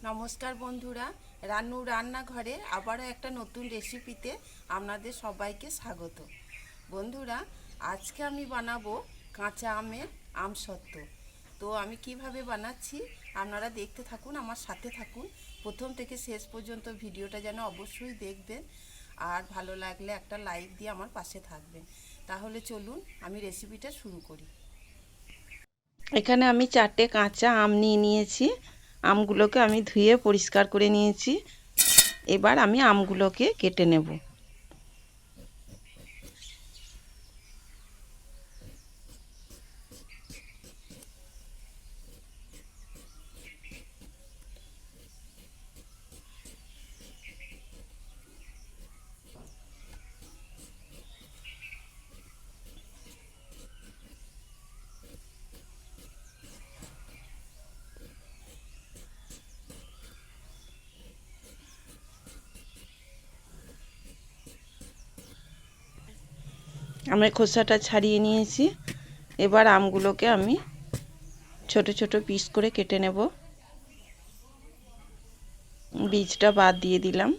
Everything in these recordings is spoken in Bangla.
নমস্কার বন্ধুরা, রান্নু রান্নাঘরে আবারও একটা নতুন রেসিপিতে আপনাদের সবাইকে স্বাগত। বন্ধুরা, আজকে আমি বানাবো কাঁচা আমের আমসত্ত্ব। তো আমি কিভাবে বানাচ্ছি আপনারা দেখতে থাকুন, আমার সাথে থাকুন। প্রথম থেকে শেষ পর্যন্ত ভিডিওটা যেন অবশ্যই দেখবেন, আর ভালো লাগলে একটা লাইক দিয়ে আমার পাশে থাকবেন। তাহলে চলুন আমি রেসিপিটা শুরু করি। এখানে আমি 4টে কাঁচা আম নিয়ে নিয়েছি। আমগুলোকে আমি ধুয়ে পরিষ্কার করে নিয়েছি। এবার আমি আমগুলোকে কেটে নেব। আমের খোসাটা ছাড়িয়ে নিয়েছি। এবার আমগুলোকে আমি ছোট ছোট পিস করে কেটে নেব। বীজটা বাদ দিয়ে দিলাম।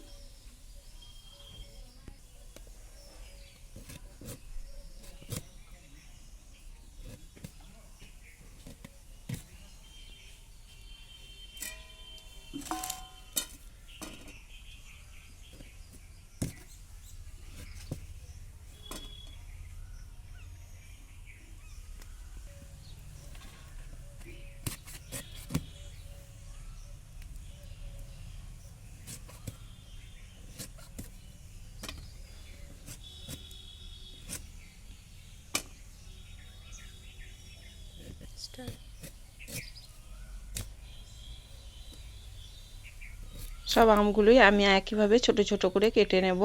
সব আমগুলোই আমি একইভাবে ছোট ছোট করে কেটে নেব।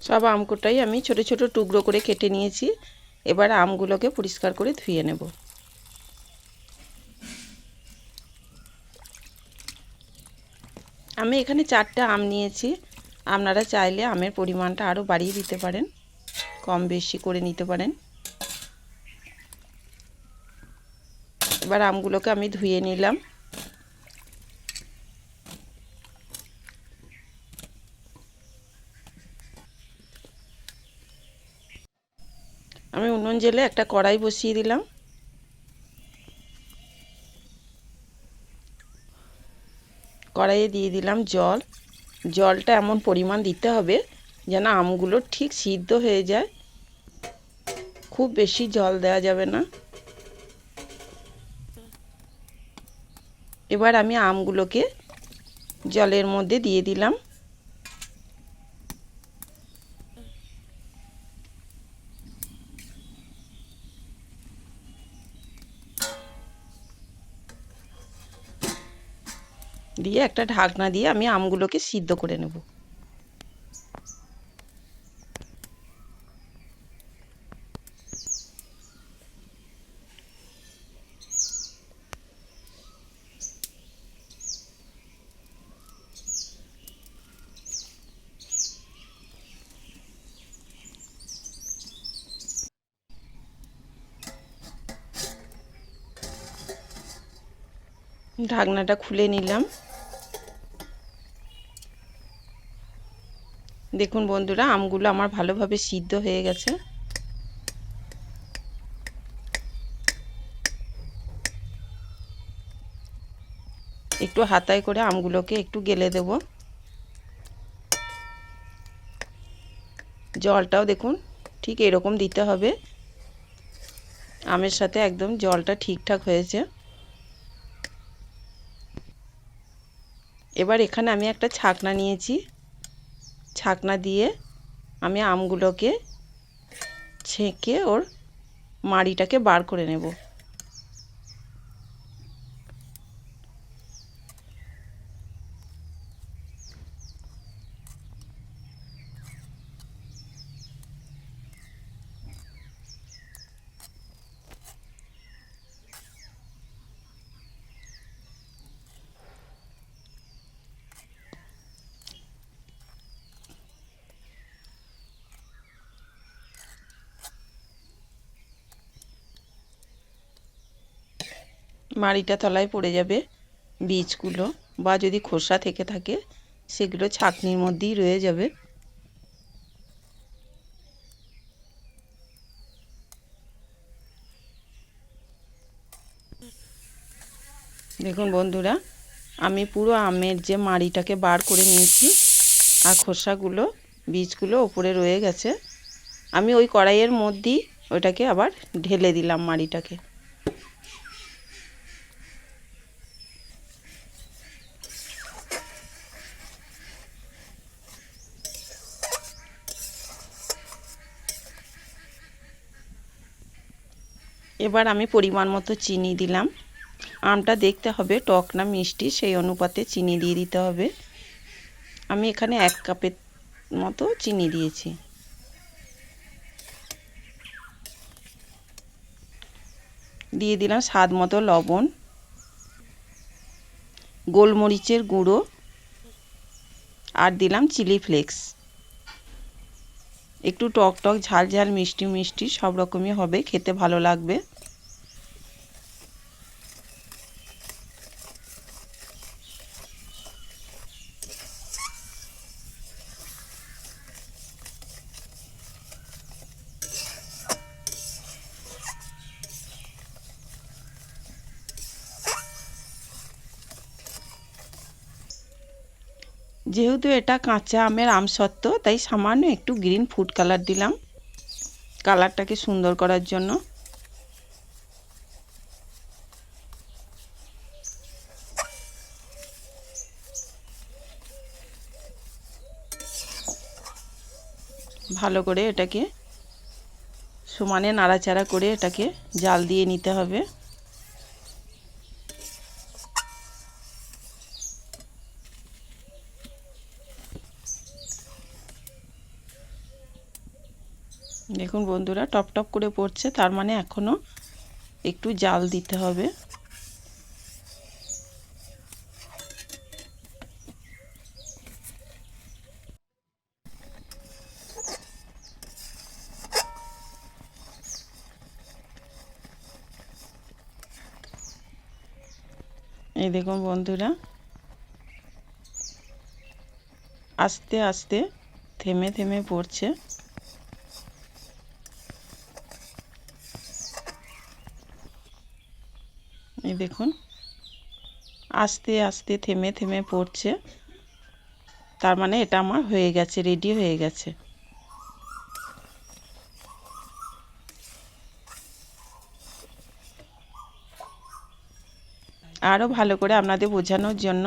সব আমগুলোটাই আমি ছোট ছোট টুকরো করে কেটে নিয়েছি। এবার আমগুলোকে পরিষ্কার করে ধুয়ে নেব। আমি এখানে 4টে আম নিয়েছি। আপনারা চাইলে আমের পরিমাণটা আরও বাড়িয়ে দিতে পারেন, কম বেশি করে নিতে পারেন। এবার আমগুলোকে আমি ধুয়ে নিলাম। আমি উনুন জ্বেলে একটা কড়াই বসিয়ে দিলাম। কড়াইয়ে দিয়ে দিলাম জল। জলটা এমন পরিমাণ দিতে হবে যেন আমগুলো ঠিক সিদ্ধ হয়ে যায়। খুব বেশি জল দেওয়া যাবে না। এবার আমি আমগুলোকে জলের মধ্যে দিয়ে দিলাম। দিয়ে একটা ঢাকনা দিয়ে আমি আমগুলোকে সিদ্ধ করে নেব। ঢাকনাটা খুলে নিলাম। দেখুন বন্ধুরা, আমগুলো আমার ভালোভাবে সিদ্ধ হয়ে গেছে। একটু হাতায় করে আমগুলোকে একটু গেলে দেব। জলটাও দেখুন ঠিক এরকম দিতে হবে, আমের সাথে একদম জলটা ঠিকঠাক হয়েছে। এবার এখানে আমি একটা ছাকনা নিয়েছি, ছাকনা দিয়ে আমি আমগুলোকে ছেঁকে ওর মাড়িটাকে বার করে নেব। মাড়িটা তলায় পড়ে যাবে, বীজগুলো বা যদি খোসা থেকে থাকে সেগুলো ছাঁকনির মধ্যেই রয়ে যাবে। দেখুন বন্ধুরা, আমি পুরো আমের যে মাড়িটাকে বার করে নিয়েছি আর খোসাগুলো বীজগুলো ওপরে রয়ে গেছে। আমি ওই কড়াইয়ের মধ্যেই ওইটাকে আবার ঢেলে দিলাম মাড়িটাকে। এবার আমি পরিমাণ মতো চিনি দিলাম। আমটা দেখতে হবে টক না মিষ্টি, সেই অনুপাতে চিনি দিয়ে দিতে হবে। আমি এখানে 1 কাপের মতো চিনি দিয়েছি। দিয়ে দিলাম স্বাদ মতো লবণ, গোলমরিচের গুঁড়ো আর দিলাম চিলি ফ্লেক্স। একটু টক টক ঝাল ঝাল মিষ্টি মিষ্টি সব রকমই হবে, খেতে ভালো লাগবে। যেহেতু এটা কাঁচা আমের আমসত্ত্ব, তাই সামান্য একটু গ্রিন ফুড কালার দিলাম কালারটাকে সুন্দর করার জন্য। ভালো করে এটাকে সমানে নাড়াচাড়া করে এটাকে জাল দিয়ে নিতে হবে। দেখুন বন্ধুরা, টপ টপ করে পড়ছে, তার মানে এখনো একটু জাল দিতে হবে। এই দেখুন বন্ধুরা, আস্তে আস্তে থেমে থেমে পড়ছে। এই দেখুন আস্তে আস্তে থেমে থেমে পড়ছে, তার মানে এটা আমার হয়ে গেছে, রেডি হয়ে গেছে। আরও ভালো করে আপনাদের বোঝানোর জন্য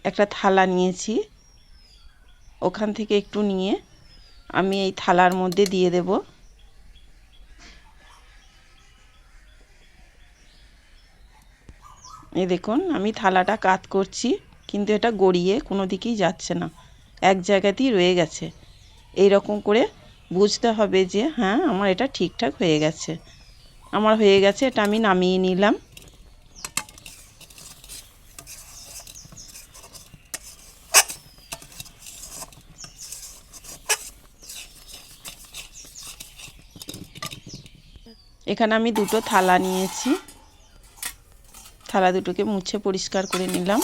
একটা থালা নিয়েছি, ওখান থেকে একটু নিয়ে আমি এই থালার মধ্যে দিয়ে দেব। এই দেখুন আমি থালাটা কাত করছি, কিন্তু এটা গড়িয়ে কোনো দিকেই যাচ্ছে না, এক জায়গাতেই রয়ে গেছে। এই রকম করে বুঝতে হবে যে হ্যাঁ আমার এটা ঠিকঠাক হয়ে গেছে। আমার হয়ে গেছে, এটা আমি নামিয়ে নিলাম। এখানে আমি দুটো থালা নিয়েছি, থালা দুটোকে মুছে পরিষ্কার করে নিলাম।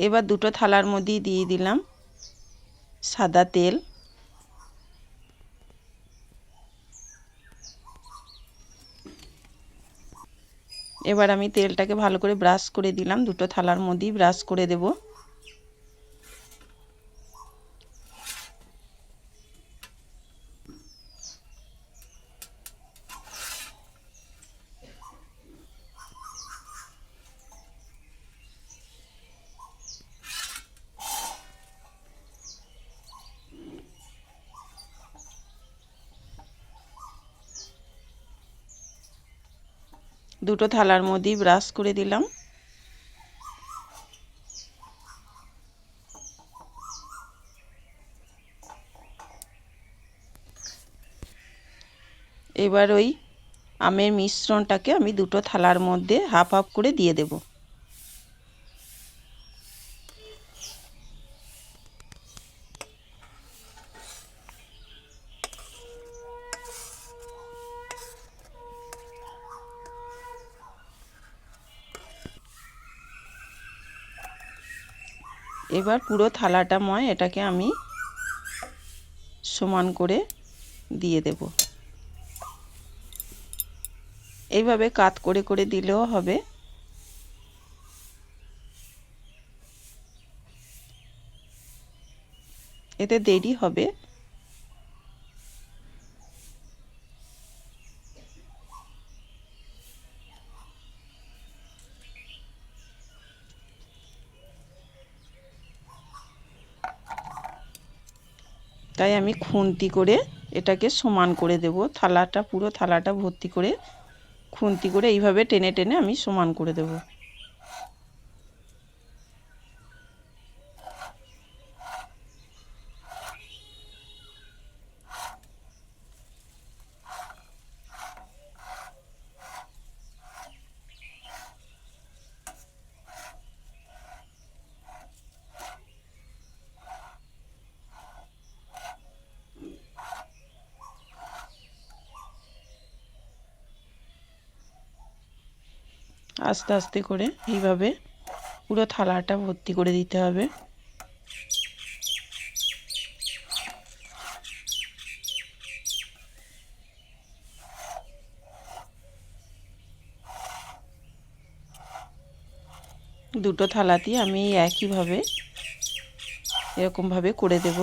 এবার দুটো থালার মধ্যেই দিয়ে দিলাম সাদা তেল। এবার আমি তেলটাকে ভালো করে ব্রাশ করে দিলাম, দুটো থালার মধ্যেই ব্রাশ করে দেব। দুটো থালার মধ্যেই ব্রাশ করে দিলাম। এবার ওই আমের মিশ্রণটাকে আমি দুটো থালার মধ্যে হাফ হাফ করে দিয়ে দেব। এবার পুরো থালাটাময় এটাকে আমি সমান করে দিয়ে দেব। এইভাবে কাত করে করে দিলেও হবে। এতে দেরি হবে। তাই আমি খুন্তি করে এটাকে সমান করে দেব। থালাটা পুরো থালাটা ভর্তি করে খুন্তি করে এইভাবে টেনে টেনে আমি সমান করে দেব। আস্তে আস্তে করে এইভাবে পুরো থালাটা ভর্তি করে দিতে হবে। দুটো থালাতেই আমি একইভাবে এরকমভাবে করে দেব।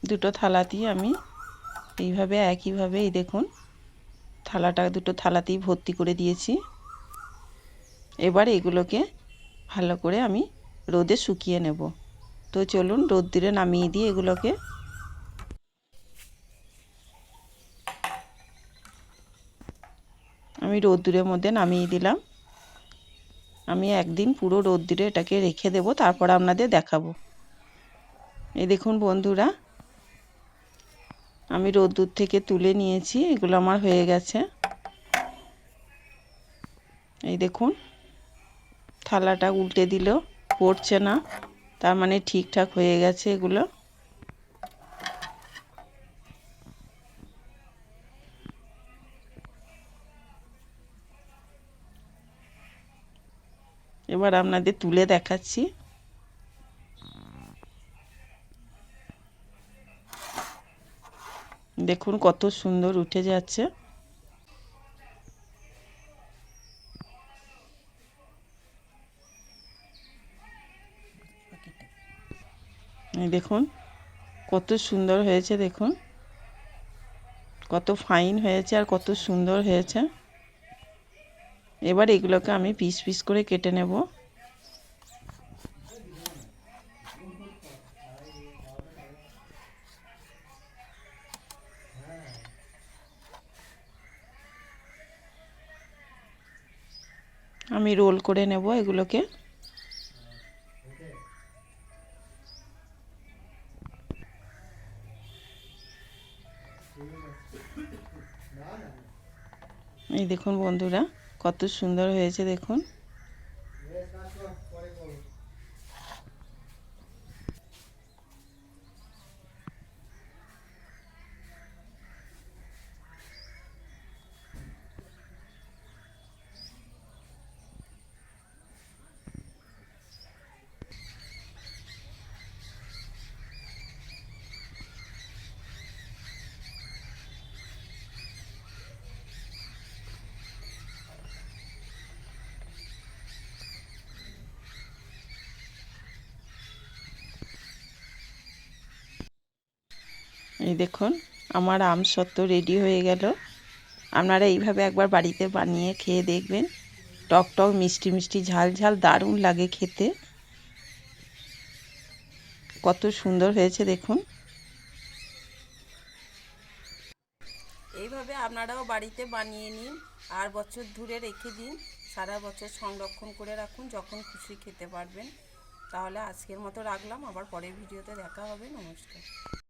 দুটো থালাতেই আমি এইভাবে একইভাবে এই দেখুন থালাটা দুটো থালাতেই ভর্তি করে দিয়েছি। এবার এগুলোকে ভালো করে আমি রোদে শুকিয়ে নেব। তো চলুন রোদ্দুরে নামিয়ে দিয়ে এগুলোকে। আমি রোদ্দুরের মধ্যে নামিয়ে দিলাম। আমি একদিন পুরো রোদ্দুরে এটাকে রেখে দেব, তারপর আপনাদের দেখাবো। এই দেখুন বন্ধুরা, আমি রোদ্দুর থেকে তুলে নিয়েছি, এগুলো আমার হয়ে গেছে। এই দেখুন থালাটা উল্টে দিলেও পড়ছে না, তার মানে ঠিকঠাক হয়ে গেছে এগুলো। এবার আপনাদের তুলে দেখাচ্ছি। দেখুন কত সুন্দর উঠে যাচ্ছে। এই দেখুন কত সুন্দর হয়েছে, দেখুন কত ফাইন হয়েছে আর কত সুন্দর হয়েছে। এবার এগুলোকে আমি পিস পিস করে কেটে নেব। আমি রোল করে নেব এগুলোকে। এই দেখুন বন্ধুরা কত সুন্দর হয়েছে, দেখুন। এই দেখুন আমার আমসত্ত্ব রেডি হয়ে গেল। আপনারা এইভাবে একবার বাড়িতে বানিয়ে খেয়ে দেখবেন। টক টক মিষ্টি মিষ্টি ঝাল ঝাল দারুণ লাগে খেতে। কত সুন্দর হয়েছে দেখুন। এইভাবে আপনারাও বাড়িতে বানিয়ে নিন আর বছর ধরে রেখে দিন, সারা বছর সংরক্ষণ করে রাখুন, যখন খুশি খেতে পারবেন। তাহলে আজকের মতো রাখলাম, আবার পরের ভিডিওতে দেখা হবে। নমস্কার।